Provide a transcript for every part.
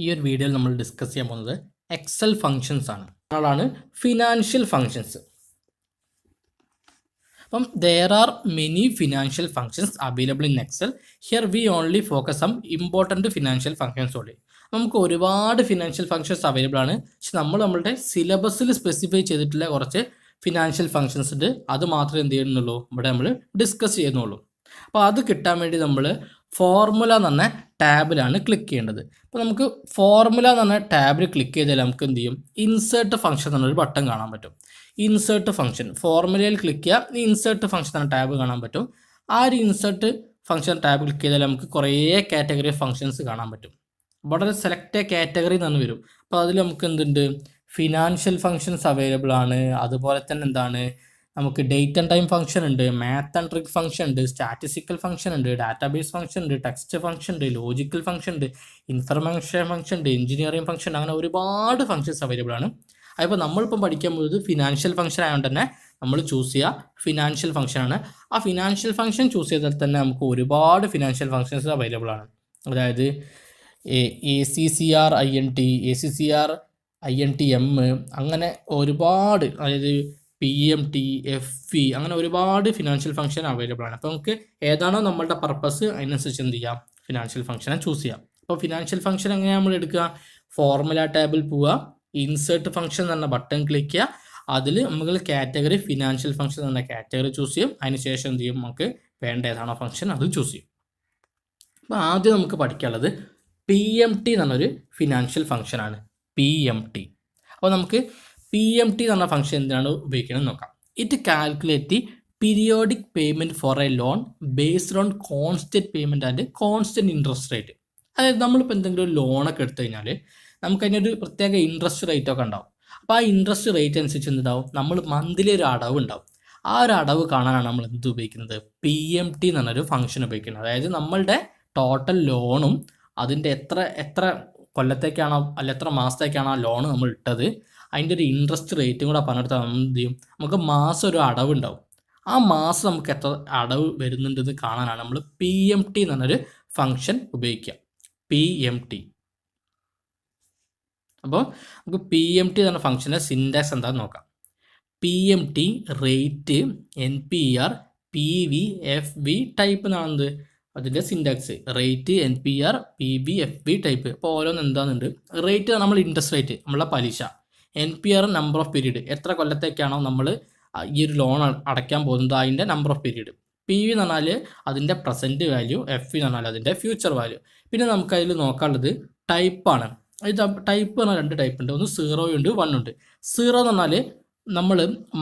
ഈ ഒരു വീഡിയോയിൽ നമ്മൾ ഡിസ്കസ് ചെയ്യാൻ പോകുന്നത് എക്സൽ ഫങ്ഷൻസ് ആണ്. അതാണ് ഫിനാൻഷ്യൽ ഫങ്ഷൻസ്. അപ്പം there are many financial functions available in Excel. Here we only focus on important financial functions only. നമുക്ക് ഒരുപാട് ഫിനാൻഷ്യൽ ഫങ്ഷൻസ് അവൈലബിൾ ആണ്. പക്ഷെ നമ്മളുടെ സിലബസിൽ സ്പെസിഫൈ ചെയ്തിട്ടുള്ള കുറച്ച് ഫിനാൻഷ്യൽ ഫങ്ഷൻസ് ഉണ്ട്. അത് മാത്രമേ എന്ത് ചെയ്യുന്നുള്ളൂ, ഇവിടെ നമ്മൾ ഡിസ്കസ് ചെയ്യുന്നുള്ളൂ. അപ്പോൾ അത് കിട്ടാൻ വേണ്ടി നമ്മൾ ഫോർമുല എന്ന് പറഞ്ഞ ടാബിലാണ് ക്ലിക്ക് ചെയ്യേണ്ടത്. അപ്പോൾ നമുക്ക് ഫോർമുല എന്ന് പറഞ്ഞ ടാബിൽ ക്ലിക്ക് ചെയ്താൽ നമുക്ക് എന്ത് ചെയ്യും, ഇൻസേർട്ട് ഫംഗ്ഷൻ എന്നൊരു ബട്ടൺ കാണാൻ പറ്റും. ഇൻസേർട്ട് ഫംഗ്ഷൻ ഫോർമുലയിൽ ക്ലിക്ക് ചെയ്യുക, ഇൻസേർട്ട് ഫംഗ്ഷൻ എന്ന ടാബ് കാണാൻ പറ്റും. ആ ഒരു ഇൻസേർട്ട് ഫംഗ്ഷൻ ടാബ് ക്ലിക്ക് ചെയ്താൽ നമുക്ക് കുറേ കാറ്റഗറി ഫംഗ്ഷൻസ് കാണാൻ പറ്റും. വളരെ സെലക്ട് കാറ്റഗറി എന്ന് വരും. അപ്പോൾ അതിൽ നമുക്ക് എന്തുണ്ട്, ഫിനാൻഷ്യൽ ഫംഗ്ഷൻസ് അവൈലബിൾ ആണ്. അതുപോലെ തന്നെ എന്താണ്, നമുക്ക് ഡേറ്റ് ആൻഡ് ടൈം ഫംഗ്ഷൻ ഉണ്ട്, മാത്ത് ആൻഡ് ട്രിക്ക് ഫംഗ്ഷൻ ഉണ്ട്, സ്റ്റാറ്റിസ്റ്റിക്കൽ ഫംഗ്ഷൻ ഉണ്ട്, ഡാറ്റാബേസ് ഫംഗ്ഷൻ ഉണ്ട്, ടെക്സ്റ്റ് ഫംഗ്ഷൻ ഉണ്ട്, ലോജിക്കൽ ഫംഗ്ഷൻ ഉണ്ട്, ഇൻഫർമേഷൻ ഫംഗ്ഷൻ ഉണ്ട്, എഞ്ചിനീയറിംഗ് ഫംഗ്ഷൻ, അങ്ങനെ ഒരുപാട് ഫംഗ്ഷൻസ് അവൈലബിൾ ആണ്. അതിപ്പോൾ നമ്മളിപ്പം പഠിക്കാൻ പോകുന്നത് ഫിനാൻഷ്യൽ ഫംഗ്ഷൻ ആയതുകൊണ്ട് തന്നെ നമ്മൾ ചൂസ് ചെയ്യുക ഫിനാൻഷ്യൽ ഫംഗ്ഷനാണ്. ആ ഫിനാൻഷ്യൽ ഫംഗ്ഷൻ ചൂസ് ചെയ്താൽ തന്നെ നമുക്ക് ഒരുപാട് ഫിനാൻഷ്യൽ ഫംഗ്ഷൻസ് അവൈലബിൾ ആണ്. അതായത് ACCR-INT, ACCR-INTM, അങ്ങനെ ഒരുപാട്, അതായത് PMT, FV, അങ്ങനെ ഒരുപാട് ഫിനാൻഷ്യൽ ഫംഗ്ഷൻ അവൈലബിൾ ആണ്. അപ്പോൾ നമുക്ക് ഏതാണോ നമ്മളുടെ പർപ്പസ് അതിനനുസരിച്ച് എന്ത് ചെയ്യാം, ഫിനാൻഷ്യൽ ഫംഗ്ഷനെ ചൂസ് ചെയ്യാം. അപ്പോൾ ഫിനാൻഷ്യൽ ഫംഗ്ഷൻ എങ്ങനെയാണ് നമ്മൾ എടുക്കുക, ഫോർമുല ടാബിൽ പോവുക, ഇൻസേർട്ട് ഫംഗ്ഷൻ എന്ന് പറഞ്ഞ ബട്ടൺ ക്ലിക്ക് ചെയ്യുക, അതിൽ നമുക്ക് കാറ്റഗറി ഫിനാൻഷ്യൽ ഫംഗ്ഷൻ എന്ന കാറ്റഗറി ചൂസ് ചെയ്യും. അതിനുശേഷം എന്ത് ചെയ്യും, നമുക്ക് വേണ്ട ഏതാണോ ഫംഗ്ഷൻ അത് ചൂസ് ചെയ്യും. അപ്പോൾ ആദ്യം നമുക്ക് പഠിക്കാനുള്ളത് PMT എന്ന് പറഞ്ഞൊരു ഫിനാൻഷ്യൽ ഫംഗ്ഷനാണ്. PMT. അപ്പോൾ നമുക്ക് PMT എന്ന് പറഞ്ഞ ഫംഗ്ഷൻ എന്തിനാണ് ഉപയോഗിക്കുന്നത് നോക്കാം. It calculate the periodic payment four A loan based on constant payment and constant interest rate. അതായത് നമ്മളിപ്പോൾ എന്തെങ്കിലും ഒരു ലോണൊക്കെ എടുത്തു കഴിഞ്ഞാൽ നമുക്ക് അതിനൊരു പ്രത്യേക ഇൻട്രസ്റ്റ് റേറ്റ് ഒക്കെ ഉണ്ടാവും. അപ്പോൾ ആ ഇൻട്രസ്റ്റ് റേറ്റ് അനുസരിച്ച് എന്തുണ്ടാവും, നമ്മൾ മന്ത്ലി ഒരു അടവ് ഉണ്ടാവും. ആ ഒരു അടവ് കാണാനാണ് നമ്മൾ എന്ത് ഉപയോഗിക്കുന്നത്, PMT എന്ന് പറഞ്ഞൊരു ഫംഗ്ഷൻ ഉപയോഗിക്കുന്നത്. അതായത് നമ്മളുടെ ടോട്ടൽ ലോണും അതിൻ്റെ എത്ര കൊല്ലത്തേക്കാണോ അല്ല എത്ര മാസത്തേക്കാണോ ആ ലോൺ നമ്മൾ ഇട്ടത്, അതിൻ്റെ ഒരു ഇൻട്രസ്റ്റ് റേറ്റും കൂടെ പറഞ്ഞെടുത്താൽ നമ്മൾ എന്ത് ചെയ്യും, നമുക്ക് മാസം ഒരു അടവ് ഉണ്ടാവും. ആ മാസം നമുക്ക് എത്ര അടവ് വരുന്നുണ്ടെന്ന് കാണാനാണ് നമ്മൾ PMT എന്ന് പറഞ്ഞൊരു ഫംഗ്ഷൻ ഉപയോഗിക്കുക. PMT. അപ്പോൾ നമുക്ക് PMT എന്ന് പറഞ്ഞ ഫംഗ്ഷൻ്റെ സിൻടാക്സ് എന്താണെന്ന് നോക്കാം. PMT rate, NPR, PV, FV type എന്നാണെന്ത് അതിൻ്റെ syntax. Rate, NPR, PV, FV type. അപ്പോൾ ഓരോന്ന് എന്താണെന്നുണ്ട്. റേറ്റ് നമ്മൾ ഇൻട്രസ്റ്റ് റേറ്റ്, നമ്മളെ പലിശ. NPR നമ്പർ ഓഫ് പീരീഡ്, എത്ര കൊല്ലത്തേക്കാണോ നമ്മൾ ഈ ഒരു ലോൺ അടയ്ക്കാൻ പോകുന്നത് അതിൻ്റെ നമ്പർ ഓഫ് പീരീഡ്. PV എന്ന് പറഞ്ഞാൽ അതിൻ്റെ പ്രസൻറ്റ് വാല്യൂ, FV എന്ന് പറഞ്ഞാൽ അതിൻ്റെ ഫ്യൂച്ചർ വാല്യൂ. പിന്നെ നമുക്കതിൽ നോക്കാനുള്ളത് ടൈപ്പാണ്. ഇത് ടൈപ്പ് പറഞ്ഞാൽ രണ്ട് ടൈപ്പ് ഉണ്ട്, ഒന്ന് 0 ഉണ്ട്, 1 ഉണ്ട്. 0 എന്ന് പറഞ്ഞാൽ നമ്മൾ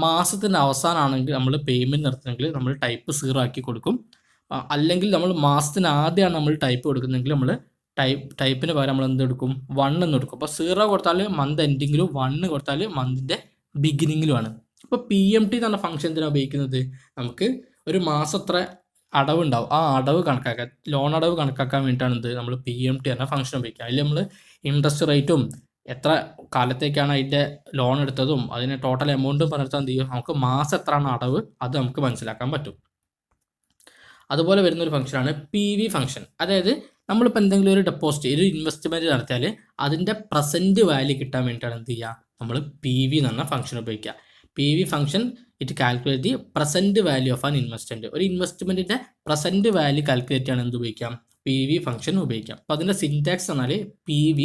മാസത്തിൻ്റെ അവസാനമാണെങ്കിൽ നമ്മൾ പേയ്മെൻറ്റ് നടത്തണമെങ്കിൽ നമ്മൾ ടൈപ്പ് 0 ആക്കി കൊടുക്കും. അല്ലെങ്കിൽ നമ്മൾ മാസത്തിന് ആദ്യമാണ് നമ്മൾ ടൈപ്പ് കൊടുക്കുന്നതെങ്കിൽ നമ്മൾ ടൈപ്പിന് പകരം നമ്മൾ എന്ത് എടുക്കും, 1 എന്ന് എടുക്കും. അപ്പോൾ 0 കൊടുത്താൽ മന്ത് എൻഡിങ്ങിലും 1 കൊടുത്താൽ മന്തിൻ്റെ ബിഗിനിങ്ങിലുമാണ്. അപ്പോൾ PMT എന്ന് പറഞ്ഞ ഫംഗ്ഷൻ എന്തിനാണ് ഉപയോഗിക്കുന്നത്, നമുക്ക് ഒരു മാസം എത്ര അടവുണ്ടാവും ആ അടവ് കണക്കാക്കാൻ, ലോൺ അടവ് കണക്കാക്കാൻ വേണ്ടിയിട്ടാണ് എന്ത് നമ്മൾ PMT എന്ന ഫംഗ്ഷൻ ഉപയോഗിക്കുക. അതിൽ നമ്മൾ ഇൻട്രസ്റ്റ് റേറ്റും എത്ര കാലത്തേക്കാണ് അതിൻ്റെ ലോൺ എടുത്തതും അതിന് ടോട്ടൽ എമൗണ്ടും പറഞ്ഞിട്ട് എന്ത് ചെയ്യും, നമുക്ക് മാസം എത്രയാണ് അടവ് അത് നമുക്ക് മനസ്സിലാക്കാൻ പറ്റും. അതുപോലെ വരുന്നൊരു ഫംഗ്ഷനാണ് PV ഫംഗ്ഷൻ. അതായത് നമ്മളിപ്പോൾ എന്തെങ്കിലും ഒരു ഡെപ്പോസിറ്റ്, ഒരു ഇൻവെസ്റ്റ്മെൻറ്റ് നടത്തിയാൽ അതിൻ്റെ പ്രസൻറ്റ് വാല്യൂ കിട്ടാൻ വേണ്ടിയിട്ടാണ് എന്ത് ചെയ്യുക, നമ്മൾ PV എന്ന് പറഞ്ഞ ഫംഗ്ഷൻ ഉപയോഗിക്കുക. PV function it calculate the present value of an investment. ഒരു ഇൻവെസ്റ്റ്മെൻറ്റിൻ്റെ പ്രസൻറ്റ് വാല്യൂ കാൽക്കുലേറ്റ് ചെയ്യാൻ എന്ത് ഉപയോഗിക്കാം, PV ഫംഗ്ഷൻ ഉപയോഗിക്കാം. അപ്പോൾ അതിൻ്റെ സിൻടാക്സ് എന്നാൽ PV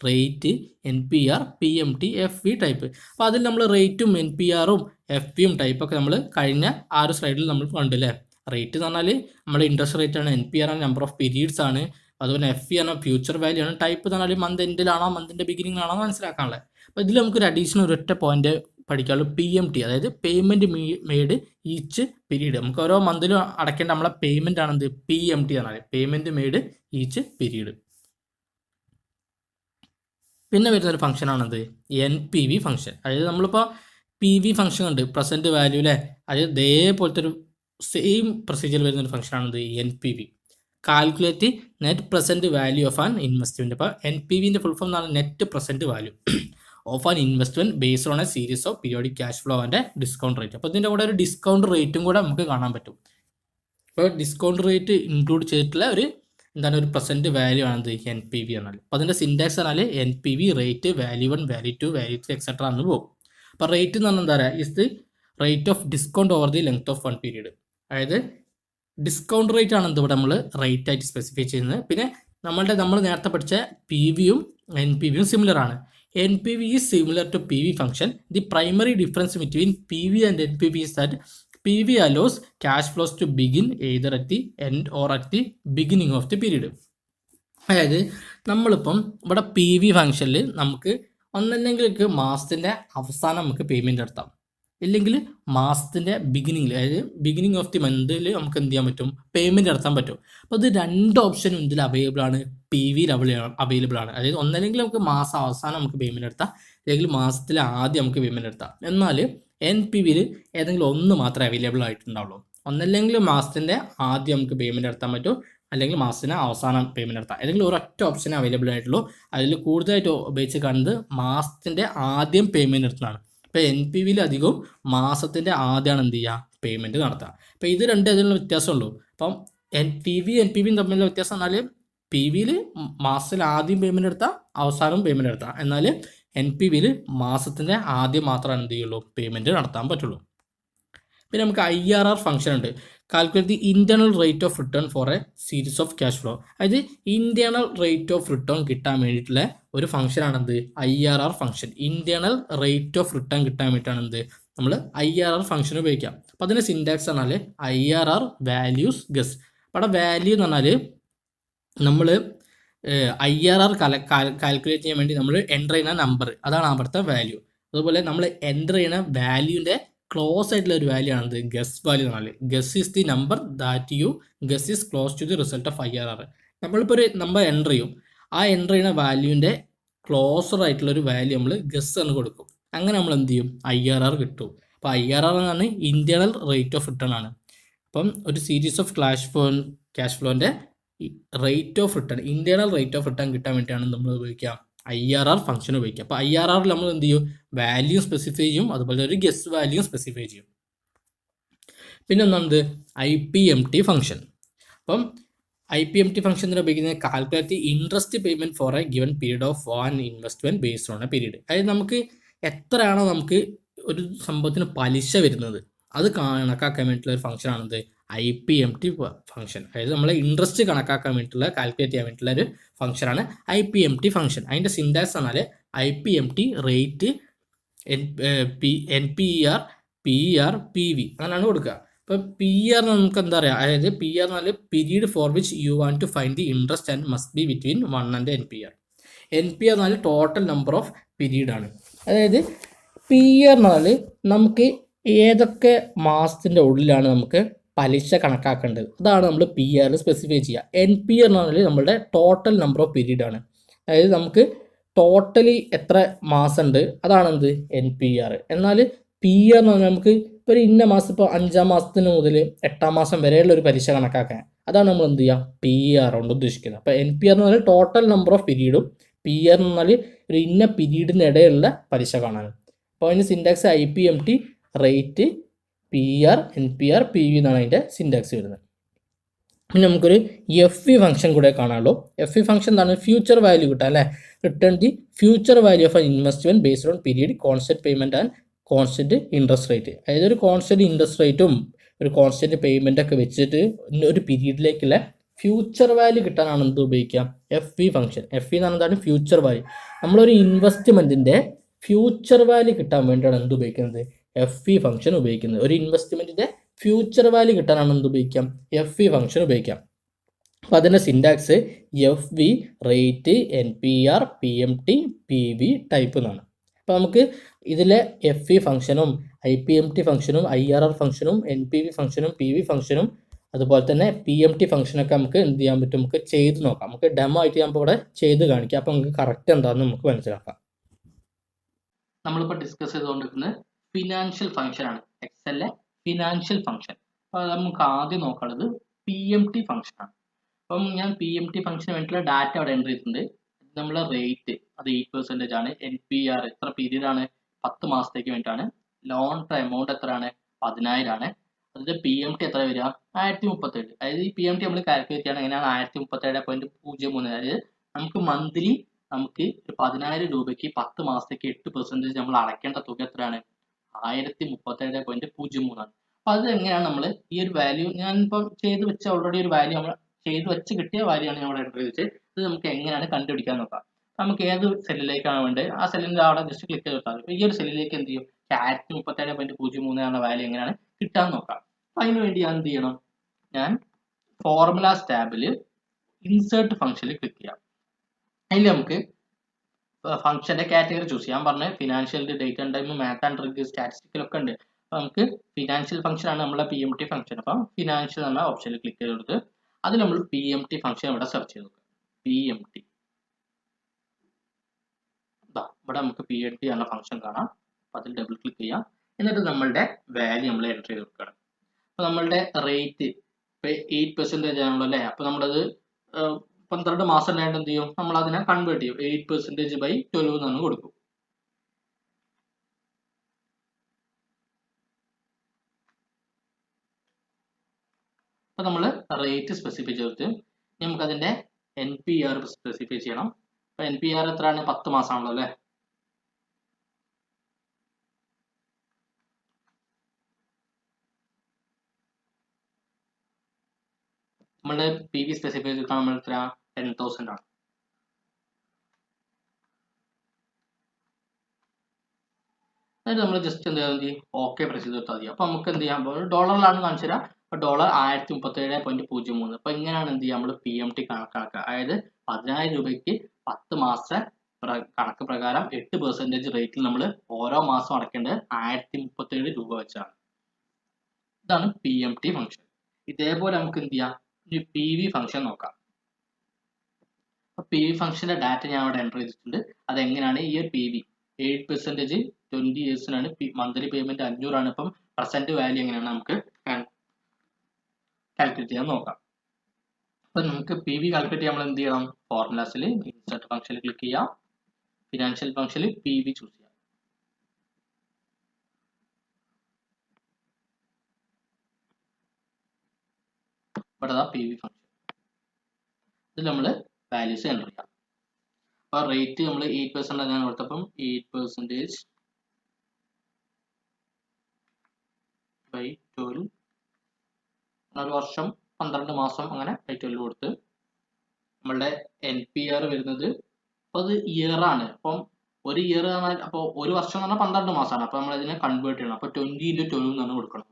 rate, NPR, PMT, FV type. അപ്പോൾ അതിൽ നമ്മൾ റേറ്റും NPRും FVയും ടൈപ്പൊക്കെ നമ്മൾ കഴിഞ്ഞ ആ ഒരു സ്ലൈഡിൽ നമ്മൾ കണ്ടില്ലേ. റേറ്റ് എന്ന് പറഞ്ഞാൽ നമ്മുടെ ഇൻട്രസ്റ്റ് റേറ്റ് ആണ്, NPR ആണ് നമ്പർ ഓഫ് പീരീഡ്സ് ആണ്, അതുപോലെ FV ആണ് ഫ്യൂച്ചർ വാല്യൂ ആണ്, ടൈപ്പ് എന്ന് പറഞ്ഞാൽ മന്ത് എൻഡിലാണോ മന്തിൻ്റെ ബിഗിനിങ്ങിലാണോ മനസ്സിലാക്കാനുള്ളത്. അപ്പോൾ ഇതിൽ നമുക്കൊരു അഡീഷണൽ ഒരൊറ്റ പോയിന്റ് പഠിക്കാനുള്ളൂ, PMT, അതായത് പേയ്മെൻറ്റ് മെയ്ഡ് ഈച്ച് പീരീഡ്. നമുക്ക് ഓരോ മന്തിലും അടയ്ക്കേണ്ട നമ്മളെ പേയ്മെൻ്റ് ആണെന്ത് PMT പറഞ്ഞാൽ പേയ്മെൻറ്റ് മെയ്ഡ് ഈച്ച് പീരീഡ്. പിന്നെ വരുന്നൊരു ഫംഗ്ഷനാണെന്ത് NPV ഫംഗ്ഷൻ. അതായത് നമ്മളിപ്പോൾ PV ഫംഗ്ഷൻ ഉണ്ട്, പ്രസൻറ്റ് വാല്യൂ അല്ലേ, അതായത് ഇതേപോലത്തെ ഒരു സെയിം പ്രൊസീജിയർ വരുന്നൊരു ഫംഗ്ഷനാണെന്ത് NPV. Calculate net present value of an investment. അപ്പോൾ NPVൻ്റെ ഫുൾ ഫോം എന്നാണ് net present value of an investment based on A series of periodic cash flow and discount rate. അപ്പോൾ ഇതിൻ്റെ കൂടെ ഒരു ഡിസ്കൗണ്ട് റേറ്റും കൂടെ നമുക്ക് കാണാൻ പറ്റും. അപ്പോൾ ഡിസ്കൗണ്ട് റേറ്റ് ഇൻക്ലൂഡ് ചെയ്തിട്ടുള്ള ഒരു എന്താണ് ഒരു പ്രസൻറ്റ് വാല്യൂ ആണെന്ത് എൻ പി വി എന്നാൽ. അപ്പോൾ അതിൻ്റെ സിൻടാക്സ് പറഞ്ഞാൽ N P V rate value 1 value 2 value 3 etcetera എന്ന് പോകും. അപ്പോൾ റേറ്റ് എന്ന് പറഞ്ഞാൽ എന്താ പറയുക is the rate of discount over the length of 1 period. അതായത് ഡിസ്കൗണ്ട് റേറ്റ് ആണ് ഇവിടെ നമ്മൾ റേറ്റ് ആയിട്ട് സ്പെസിഫൈ ചെയ്യുന്നത്. പിന്നെ നമ്മൾ നേരത്തെ പഠിച്ച പി വിയും എൻ പി വിയും സിമിലർ ആണ്. N P V is similar to P V function. The primary difference between P V and N P V is that P V allows cash flows to begin either at the end or at the beginning of the period. അതായത് നമ്മളിപ്പം ഇവിടെ P V ഫംഗ്ഷനിൽ നമുക്ക് ഒന്നല്ലെങ്കിൽ മാസത്തിൻ്റെ അവസാനം നമുക്ക് payment നടത്താം, ഇല്ലെങ്കിൽ മാസത്തിൻ്റെ ബിഗിനിങ്ങിൽ, അതായത് ബിഗിനിങ് ഓഫ് ദി മന്തിൽ നമുക്ക് എന്ത് ചെയ്യാൻ പറ്റും, പേയ്മെൻറ്റ് നടത്താൻ പറ്റും. അപ്പോൾ ഇത് രണ്ട് ഓപ്ഷനും ഇതിൽ അവൈലബിൾ ആണ്, പി വിയിൽ അവൈലബിൾ ആണ്. അതായത് ഒന്നല്ലെങ്കിൽ നമുക്ക് മാസം അവസാനം നമുക്ക് പേയ്മെൻറ്റ് നടത്താം, അല്ലെങ്കിൽ മാസത്തിൽ ആദ്യം നമുക്ക് പേയ്മെൻറ്റ് നടത്താം. എന്നാൽ എൻ പി വിയിൽ ഏതെങ്കിലും ഒന്ന് മാത്രമേ അവൈലബിൾ ആയിട്ടുണ്ടാവുള്ളൂ. ഒന്നല്ലെങ്കിൽ മാസത്തിൻ്റെ ആദ്യം നമുക്ക് പേയ്മെൻറ്റ് നടത്താൻ പറ്റും, അല്ലെങ്കിൽ മാസത്തിന് അവസാനം പേയ്മെൻറ്റ് നടത്താം. ഏതെങ്കിലും ഒരൊറ്റ ഓപ്ഷനേ അവൈലബിൾ ആയിട്ടുള്ളൂ. അതിൽ കൂടുതലായിട്ട് ഉപയോഗിച്ച് കാണുന്നത് മാസത്തിൻ്റെ ആദ്യം പേയ്മെൻറ്റ് നടത്തുന്നതാണ്. ഇപ്പോൾ എൻ പി വിയിൽ അധികവും മാസത്തിൻ്റെ ആദ്യമാണ് എന്ത് ചെയ്യുക, പേയ്മെൻറ്റ് നടത്തുക. അപ്പോൾ ഇത് രണ്ട് ഇതിലുള്ള വ്യത്യാസമുള്ളൂ. അപ്പം എൻ പി വിയും തമ്മിലുള്ള വ്യത്യാസം എന്നാൽ പി വിയിൽ മാസത്തിൽ ആദ്യം പേയ്മെൻറ്റ് എടുത്താൽ അവസാനം പേയ്മെൻറ്റ് നടത്താം. എന്നാൽ എൻ പി വിയിൽ മാസത്തിൻ്റെ ആദ്യം മാത്രമാണ് എന്ത് ചെയ്യുള്ളൂ, പേയ്മെൻറ്റ് നടത്താൻ പറ്റുള്ളൂ. പിന്നെ നമുക്ക് IRR ഫംഗ്ഷൻ ഉണ്ട്. Calculate the internal rate of return for a series of cash flow. അതായത് ഇന്റേണൽ റേറ്റ് ഓഫ് റിട്ടേൺ കിട്ടാൻ വേണ്ടിയിട്ടുള്ള ഒരു ഫംഗ്ഷൻ ആണെന്ത് IRR function. Internal rate of return കിട്ടാൻ വേണ്ടിയിട്ടാണ് എന്ത് നമ്മൾ IRR ഫംഗ്ഷൻ ഉപയോഗിക്കാം. അപ്പോൾ അതിൻ്റെ സിൻടാക്സ് പറഞ്ഞാൽ IRR വാല്യൂസ് ഗസ്. അവിടെ വാല്യൂ എന്ന് പറഞ്ഞാൽ നമ്മൾ IRR കാൽക്കുലേറ്റ് ചെയ്യാൻ വേണ്ടി നമ്മൾ എൻ്റർ ചെയ്യുന്ന നമ്പർ, അതാണ് അവിടുത്തെ വാല്യൂ. അതുപോലെ നമ്മൾ എൻ്റർ ചെയ്യുന്ന വാല്യൂൻ്റെ ക്ലോസ് ആയിട്ടുള്ള ഒരു വാല്യൂ ആണത് ഗസ് വാല്യൂ എന്ന് പറഞ്ഞാൽ. Guess is the number that you guess is close to the result of IRR. നമ്മളിപ്പോൾ ഒരു നമ്പർ എൻ്റർ ചെയ്യും, ആ എൻ്റർ ചെയ്യുന്ന വാല്യൂവിൻ്റെ ക്ലോസർ ആയിട്ടുള്ള ഒരു വാല്യൂ നമ്മൾ ഗസ് എന്ന് കൊടുക്കും. അങ്ങനെ നമ്മൾ എന്ത് ചെയ്യും, IRR കിട്ടും. അപ്പോൾ IRR എന്നാണ് ഇന്റേണൽ റേറ്റ് ഓഫ് റിട്ടേൺ ആണ്. അപ്പം ഒരു സീരീസ് ഓഫ് ക്യാഷ് ഫ്ലോൻ്റെ rate of return, internal rate of return കിട്ടാൻ വേണ്ടിയിട്ടാണ് നമ്മൾ ഉപയോഗിക്കുക IRR ഫംഗ്ഷൻ ഉപയോഗിക്കുക. അപ്പോൾ IRR നമ്മൾ എന്ത് ചെയ്യും, വാല്യൂ സ്പെസിഫൈ ചെയ്യും, അതുപോലെ ഒരു ഗസ് വാല്യൂ സ്പെസിഫൈ ചെയ്യും. പിന്നെ ഒന്നാമത് IPMT ഫംഗ്ഷൻ. അപ്പം IPMT ഫംഗ്ഷൻ എന്ന് ഉപയോഗിക്കുന്നത് calculate interest payment four A given period of one investment based on A period. അതായത് നമുക്ക് എത്രയാണോ നമുക്ക് ഒരു സംഭവത്തിന് പലിശ വരുന്നത് അത് കണക്കാക്കാൻ വേണ്ടിയിട്ടുള്ള ഒരു ഫംഗ്ഷൻ ആണെന്ത് IPMT ഫംഗ്ഷൻ. അതായത് നമ്മളെ ഇൻട്രസ്റ്റ് കണക്കാക്കാൻ വേണ്ടിയിട്ടുള്ള, കാൽക്കുലേറ്റ് ചെയ്യാൻ വേണ്ടിയിട്ടുള്ള ഒരു ഫംഗ്ഷനാണ് IPMT ഫംഗ്ഷൻ. അതിൻ്റെ സിൻടാക്സ് പറഞ്ഞാൽ IPMT rate NPER PER PV അങ്ങനെയാണ് കൊടുക്കുക. അപ്പോൾ PER നമുക്ക് എന്താ പറയുക, അതായത് PER എന്ന് പറഞ്ഞാൽ period for which you want to find the interest and must be between 1 and NPR. NPR എന്ന് പറഞ്ഞാൽ ടോട്ടൽ നമ്പർ ഓഫ് പീരീഡ് ആണ്. അതായത് PER എന്ന് പറഞ്ഞാൽ നമുക്ക് ഏതൊക്കെ മാസത്തിൻ്റെ ഉള്ളിലാണ് നമുക്ക് പലിശ കണക്കാക്കേണ്ടത്, അതാണ് നമ്മൾ PER സ്പെസിഫൈ ചെയ്യുക. NPR എന്ന് പറഞ്ഞാൽ നമ്മളുടെ ടോട്ടൽ നമ്പർ ഓഫ് പീരീഡ് ആണ്. അതായത് നമുക്ക് ടോട്ടലി എത്ര മാസം ഉണ്ട് അതാണെന്ത് NPR. എന്നാൽ PER എന്ന് പറഞ്ഞാൽ നമുക്ക് ഇപ്പോൾ ഒരു ഇന്ന മാസം, ഇപ്പോൾ 5-ാം മാസത്തിന് മുതൽ 8-ാം മാസം വരെയുള്ള ഒരു പലിശ കണക്കാക്കാൻ, അതാണ് നമ്മൾ എന്ത് ചെയ്യുക PER കൊണ്ട് ഉദ്ദേശിക്കുന്നത്. അപ്പോൾ NPR എന്ന് പറഞ്ഞാൽ ടോട്ടൽ നമ്പർ ഓഫ് പീരീഡും PER എന്ന് പറഞ്ഞാൽ ഒരു ഇന്ന പീരീഡിന് ഇടയിലുള്ള പലിശ കാണാനും. അപ്പോൾ അതിന് syntax IPMT rate PER NPR PV എന്നാണ് അതിൻ്റെ സിൻടാക്സ് വരുന്നത്. പിന്നെ നമുക്കൊരു FV ഫംഗ്ഷൻ കൂടെ കാണാമല്ലോ. FV ഫംഗ്ഷൻ എന്താണ്, ഫ്യൂച്ചർ വാല്യൂ കിട്ടുക അല്ലേ. Return the future value of investment based on period, constant payment and constant interest rate. അതായത് ഒരു കോൺസ്റ്റന്റ് ഇൻട്രസ്റ്റ് റേറ്റും ഒരു കോൺസ്റ്റന്റ് പേയ്മെൻ്റ് ഒക്കെ വെച്ചിട്ട് ഒരു പീരീഡിലേക്കുള്ള ഫ്യൂച്ചർ വാല്യൂ കിട്ടാനാണ് എന്ത് ഉപയോഗിക്കാം, FV ഫംഗ്ഷൻ. FV എന്ന് പറഞ്ഞാൽ എന്താണ്, ഫ്യൂച്ചർ വാല്യൂ. നമ്മളൊരു ഇൻവെസ്റ്റ്മെൻറ്റിൻ്റെ ഫ്യൂച്ചർ വാല്യൂ കിട്ടാൻ വേണ്ടിയാണ് എന്ത് ഉപയോഗിക്കുന്നത്, FV ഫംഗ്ഷൻ ഉപയോഗിക്കുന്നത്. ഒരു ഇൻവെസ്റ്റ്മെൻറ്റിൻ്റെ ഫ്യൂച്ചർ വാല്യൂ കിട്ടാനാണ് എന്ത് ഉപയോഗിക്കാം, FV ഫംഗ്ഷൻ ഉപയോഗിക്കാം. അപ്പോൾ അതിൻ്റെ syntax FV rate NPR PMT PV type എന്നാണ്. അപ്പോൾ നമുക്ക് ഇതിലെ FV ഫംഗ്ഷനും IPMT ഫംഗ്ഷനും IRR ഫംഗ്ഷനും NPV ഫംഗ്ഷനും PV ഫംഗ്ഷനും അതുപോലെ തന്നെ PMT ഫംഗ്ഷനൊക്കെ നമുക്ക് എന്ത് ചെയ്യാൻ പറ്റും, നമുക്ക് ചെയ്ത് നോക്കാം. നമുക്ക് ഡെമോ ആയിട്ട് ഞാൻ ഇവിടെ ചെയ്ത് കാണിക്കാം. അപ്പോൾ നമുക്ക് കറക്റ്റ് എന്താണെന്ന് നമുക്ക് മനസ്സിലാക്കാം. നമ്മളിപ്പോൾ ഡിസ്കസ് ചെയ്തുകൊണ്ടിരിക്കുന്നത് ഫിനാൻഷ്യൽ ഫംഗ്ഷനാണ്, എക്സലിലെ ഫിനാൻഷ്യൽ ഫംഗ്ഷൻ. അപ്പോൾ നമുക്ക് ആദ്യം നോക്കാനുള്ളത് PMT ഫംഗ്ഷനാണ്. അപ്പം ഞാൻ PMT ഫംഗ്ഷന് വേണ്ടിയിട്ടുള്ള ഡാറ്റ അവിടെ എൻ്റർ ചെയ്തിട്ടുണ്ട്. നമ്മളെ റേറ്റ് അത് 8% ആണ്. NPR എത്ര പീരീഡ് ആണ്, 10 മാസത്തേക്ക് വേണ്ടിയിട്ടാണ്. ലോൺ എമൗണ്ട് എത്രയാണ്, 10,000 ആണ്. അതിന്റെ PMT എത്ര വരിക? 1037. അതായത് ഈ PMT നമ്മൾ കാൽക്കുലേറ്റ് ചെയ്യണം എങ്ങനെയാണ്? 1037.03. അതായത് നമുക്ക് മന്ത്ലി നമുക്ക് 10,000 രൂപയ്ക്ക് 10 മാസത്തേക്ക് 8% നമ്മൾ അടയ്ക്കേണ്ട തുക എത്രയാണ്? 1037.03 ആണ്. അപ്പൊ അത് എങ്ങനെയാണ് നമ്മൾ ഈ ഒരു വാല്യൂ ഞാനിപ്പോൾ ചെയ്ത് വെച്ച ഓൾറെഡി ഒരു വാല്യൂ നമ്മൾ ചെയ്ത് വെച്ച് കിട്ടിയ വാല്യൂ ആണ് നമ്മൾ എൻ്റർ ചെയ്ത് വെച്ചത്. ഇത് നമുക്ക് എങ്ങനെയാണ് കണ്ടുപിടിക്കാൻ നോക്കാം. നമുക്ക് ഏത് സെല്ലിലേക്കാണ് വേണ്ടത് ആ സെല്ലിന്റെ അവിടെ ജസ്റ്റ് ക്ലിക്ക് ചെയ്ത് കൊടുത്താൽ മതി. ഈ ഒരു സെല്ലിലേക്ക് എന്ത് ചെയ്യും? 1037.03 എന്ന വാല്യൂ എങ്ങനെയാണ് കിട്ടാൻ നോക്കാം. അപ്പൊ അതിന് വേണ്ടി ഞാൻ എന്ത് ചെയ്യണം? ഞാൻ ഫോർമുലാസ് ടാബിൽ ഇൻസേർട്ട് ഫംഗ്ഷനിൽ ക്ലിക്ക് ചെയ്യാം. അതിൽ നമുക്ക് ഫംഗ്ഷന്റെ കാറ്റഗറി ചൂസ് ചെയ്യാൻ പറഞ്ഞ financial, date and time, math and trick, statistical ഒക്കെ ഉണ്ട്. അപ്പൊ നമുക്ക് ഫിനാൻഷ്യൽ ഫംഗ്ഷൻ ആണ് നമ്മളെ PMT ഫംഗ്ഷൻ. അപ്പം ഫിനാൻഷ്യൽ എന്ന ഓപ്ഷനിൽ ക്ലിക്ക് ചെയ്ത് കൊടുത്ത് അതിൽ നമ്മൾ PMT ഫംഗ്ഷൻ ഇവിടെ സെർച്ച് ചെയ്ത് നോക്കുക. PMT ഇവിടെ നമുക്ക് PMT എന്ന ഫംഗ്ഷൻ കാണാം. അപ്പൊ അതിൽ ഡബിൾ ക്ലിക്ക് ചെയ്യാം. എന്നിട്ട് നമ്മളുടെ വാല്യൂ നമ്മൾ എൻ്റർ ചെയ്ത് കൊടുക്കണം. അപ്പൊ നമ്മളുടെ റേറ്റ് ഇപ്പൊ 8% ആണല്ലോ അല്ലേ? അപ്പൊ നമ്മളത് 12 മാസം ഉണ്ടായിട്ട് എന്ത് ചെയ്യും? നമ്മൾ അതിനെ കൺവേർട്ട് ചെയ്യും. 8%/12 എന്നാണ് കൊടുക്കും. അപ്പൊ നമ്മൾ റേറ്റ് സ്പെസിഫൈ ചെയ്തിട്ട് നമുക്ക് അതിന്റെ NPR സ്പെസിഫൈ ചെയ്യണം. അപ്പൊ NPR എത്രയാണ്? 10 മാസമാണല്ലോ അല്ലേ? നമ്മളുടെ PV സ്പെസിഫൈ ചെയ്തിട്ട് നമ്മൾ എത്ര? 10,000 ആണ്. എന്നിട്ട് നമ്മൾ ജസ്റ്റ് എന്ത് ചെയ്താൽ മതി? ഓക്കെ പ്രസ് ചെയ്ത് കൊടുത്താൽ മതി. അപ്പൊ നമുക്ക് എന്ത് ചെയ്യാൻ പോകും? ഡോളറിലാണ് കാണിച്ചു തരാം. അപ്പൊ $1037.03. അപ്പൊ ഇങ്ങനെയാണ് എന്ത് ചെയ്യുക? നമ്മൾ PMT കണക്കാക്കുക. അതായത് 10,000 രൂപയ്ക്ക് 10 മാസ കണക്ക് പ്രകാരം 8% റേറ്റിൽ നമ്മൾ ഓരോ മാസം അടയ്ക്കേണ്ടത് 1037 രൂപ വെച്ചാണ്. ഇതാണ് PMT ഫംഗ്ഷൻ. ഇതേപോലെ നമുക്ക് എന്ത് ചെയ്യാം? ഒരു PV ഫംഗ്ഷൻ നോക്കാം. PV ഫംഗ്ഷന്റെ ഡാറ്റ ഞാൻ അവിടെ എൻ്റർ ചെയ്തിട്ടുണ്ട്. അതെങ്ങനെയാണ്? ഈ ഒരു PV 8% 20 ഇയേഴ്സിനാണ്. മന്ത്ലി പേയ്മെന്റ് 500 ആണ്. ഇപ്പം പ്രസന്റ് വാല്യൂ എങ്ങനെയാണ് നമുക്ക് കാൽക്കുലേറ്റ് ചെയ്യാൻ നോക്കാം. അപ്പൊ നമുക്ക് PV കാൽക്കുലേറ്റ് ചെയ്യാൻ നമ്മൾ എന്ത് ചെയ്യണം? ഫോർമുലാസിൽ ഇൻസേർട്ട് ഫംഗ്ഷനിൽ ക്ലിക്ക് ചെയ്യാം. ഫിനാൻഷ്യൽ ഫംഗ്ഷനിൽ PV ചൂസ് ചെയ്യാം. ഇവിടെ PV ഫംഗ്ഷൻ ഇതിൽ നമ്മൾ വാല്യൂസ് എൻ്റർ ചെയ്യാം. അപ്പൊ റേറ്റ് നമ്മൾ 8% ഞാൻ കൊടുത്തപ്പം 8%/12 ഒരു വർഷം 12 മാസം അങ്ങനെ 12 കൊടുത്ത് നമ്മളുടെ NPR വരുന്നത് അത് ഇയർ ആണ്. അപ്പം ഒരു ഇയർ അപ്പോൾ ഒരു വർഷം എന്ന് പറഞ്ഞാൽ 12 മാസമാണ്. അപ്പൊ നമ്മൾ ഇതിനെ കൺവേർട്ട് ചെയ്യണം. അപ്പൊ 20/12 എന്നാണ് കൊടുക്കണം.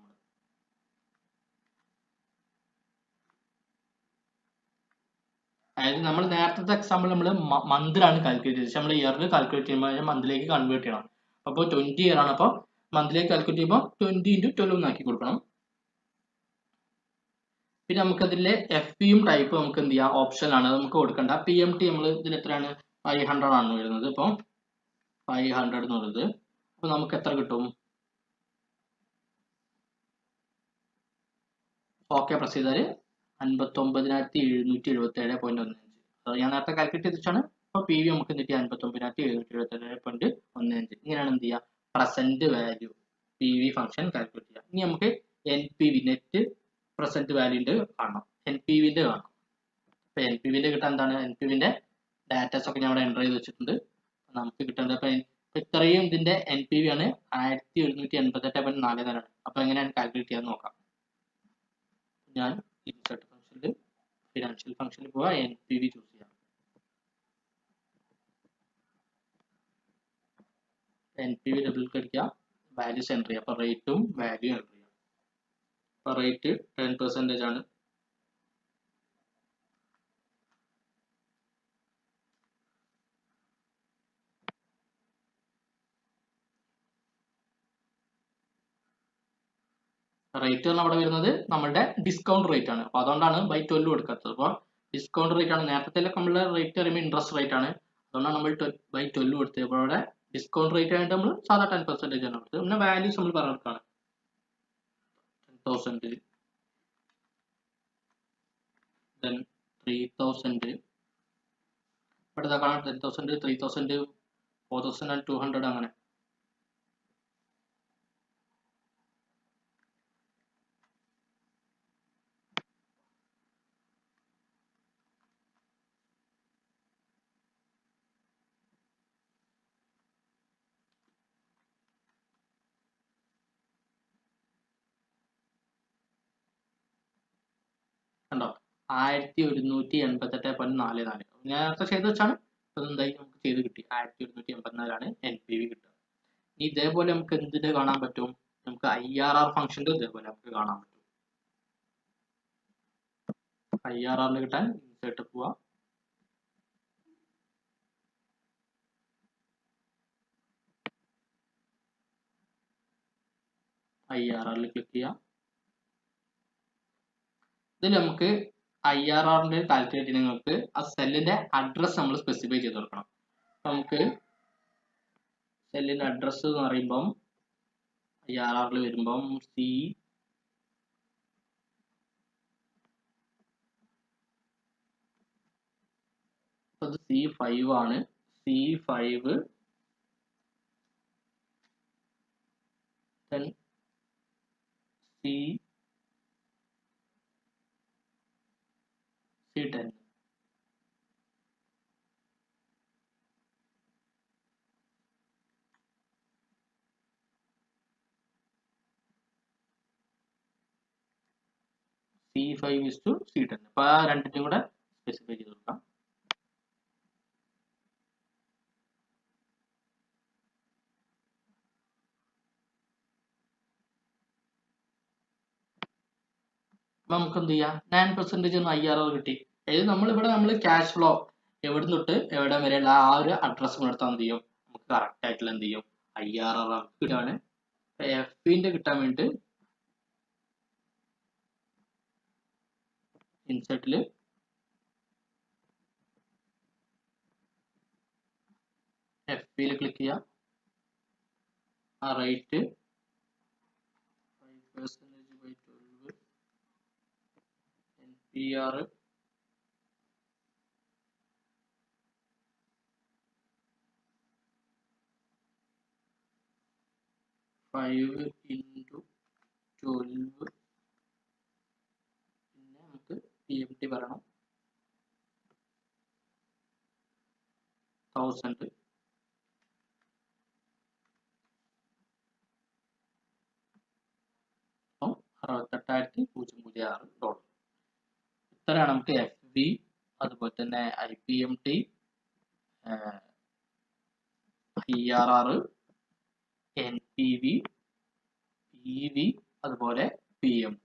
അതായത് നമ്മൾ നേരത്തെ എക്സാമ്പിൾ നമ്മൾ മന്തിലാണ് കാൽക്കുലേറ്റ് ചെയ്തത്. നമ്മൾ ഇയറിൽ കാൽക്കുലേറ്റ് ചെയ്യുമ്പോൾ മന്തിലേക്ക് കൺവേർട്ട് ചെയ്യണം. അപ്പോൾ 20 ഇയർ ആണ്. അപ്പോൾ മന്തിലേക്ക് കാൽക്കുലേറ്റ് ചെയ്യുമ്പോൾ 20/12 എന്നാക്കി കൊടുക്കണം. പിന്നെ നമുക്ക് അതിലെ FPയും ടൈപ്പ് നമുക്ക് എന്ത് ചെയ്യാം? ഓപ്ഷൻ ആണ്, നമുക്ക് കൊടുക്കണ്ട. PMT നമ്മൾ ഇതിൽ എത്രയാണ്? 500 ആണ് വരുന്നത്. ഇപ്പോൾ 500 എന്നുള്ളത് അപ്പൊ നമുക്ക് എത്ര കിട്ടും? ഓക്കെ പ്രസ് ചെയ്താൽ 59,777.15. ഞാൻ നേരത്തെ കാൽക്കുലേറ്റ് ചെയ്തിട്ടാണ്. അപ്പോൾ PV നമുക്ക് കിട്ടി 59,777.15. ഇങ്ങനെയാണ് എന്ത് ചെയ്യുക? Present value PV function calculate ചെയ്യുക. ഇനി നമുക്ക് NPV നെറ്റ് പ്രസന്റ് വാല്യൂന്റെ കാണണം. NPVന്റെ കാണണം. അപ്പൊ NPVന്റെ കിട്ടാൻ എന്താണ്? NPVന്റെ ഡാറ്റാസ് ഒക്കെ ഞാൻ ഇവിടെ എൻ്റർ ചെയ്ത് വെച്ചിട്ടുണ്ട്. നമുക്ക് കിട്ടേണ്ടത് അപ്പൊ ഇത്രയും ഇതിന്റെ NPV ആണ് 1788.44. അപ്പൊ എങ്ങനെയാണ് കാൽക്കുലേറ്റ് ചെയ്യാൻ നോക്കാം. ഞാൻ ഇൻസേർട്ട് ഫംഗ്ഷനിൽ ഫിനാൻഷ്യൽ ഫംഗ്ഷനിൽ പോവാ, NPV ചൂസ് ചെയ്യാം. NPV double click values enter ചെയ്യാം. അപ്പൊ റേറ്റും വാല്യൂ എൻ്റർ ചെയ്യാം. അപ്പൊ റേറ്റ് 10% ആണ്. റേറ്റ് അവിടെ വരുന്നത് നമ്മളുടെ ഡിസ്കൗണ്ട് റേറ്റ് ആണ്. അപ്പൊ അതുകൊണ്ടാണ് by12 കൊടുക്കാത്തത്. അപ്പൊ ഡിസ്കൗണ്ട് റേറ്റ് ആണ്. നേരത്തെ നമ്മളുടെ റേറ്റ് പറയുമ്പോൾ ഇൻട്രസ്റ്റ് റേറ്റ് ആണ്. അതുകൊണ്ടാണ് നമ്മൾ by12 കൊടുത്തത്. അപ്പോൾ അവിടെ ഡിസ്കൗണ്ട് റേറ്റ് ആയിട്ട് നമ്മൾ സാധാ 10% ആണ് കൊടുത്തത്. പിന്നെ വാല്യൂസ് നമ്മൾ പറഞ്ഞെടുക്കാണ്. 10,000 then 3,000 ഇവിടെ കാണാം 10,000 3,000 4,200 അങ്ങനെ. കണ്ടോ 1188.44. നേരത്തെ ചെയ്ത് വെച്ചാണ് എന്തായി നമുക്ക് ചെയ്ത് കിട്ടി 1184 NPV കിട്ടുക. ഇതേപോലെ നമുക്ക് എന്തിന്റെ കാണാൻ പറ്റും, നമുക്ക് IRR ഫംഗ്ഷന്റെ ഇതേപോലെ നമുക്ക് കാണാൻ പറ്റും. IRR കിട്ടാൻ ഇൻസേർട്ട് പോവാ, IRR ക്ലിക്ക് ചെയ്യാം. ഇതിൽ നമുക്ക് IRRന്റെ കാൽക്കുലേറ്റ് നിങ്ങൾക്ക് ആ സെല്ലിന്റെ അഡ്രസ് നമ്മൾ സ്പെസിഫൈ ചെയ്ത് കൊടുക്കണം. നമുക്ക് സെല്ലിന്റെ അഡ്രസ് എന്ന് പറയുമ്പം IRR വരുമ്പം C5 ആണ്. C5 then C10. C5:C10. അപ്പൊ ആ രണ്ടിനും കൂടെ സ്പെസിഫൈ ചെയ്ത് കൊടുക്കാം. നമുക്ക് എന്ത് ചെയ്യാം, 9% IRR കിട്ടി. അതായത് നമ്മൾ ക്യാഷ് ഫ്ലോ എവിടെ തൊട്ട് എവിടെ വരെയുള്ള ആ ഒരു അഡ്രസ് എടുത്താൽ എന്ത് ചെയ്യും, നമുക്ക് കറക്റ്റ് ആയിട്ടുള്ള എന്ത് ചെയ്യും IRR കിട്ടാണ്. FPന്റെ കിട്ടാൻ വേണ്ടി ഇൻസെർട്ടില് FPയിൽ ക്ലിക്ക് ചെയ്യാം. ആ റേറ്റ് 5%/12 NPR 5/12. പിന്നെ നമുക്ക് PMT പറയണം 1000. $68,006. ഇത്രയാണ് നമുക്ക് FV, അതുപോലെ തന്നെ IPMT, IRR, NPV, PV, അതുപോലെ PMT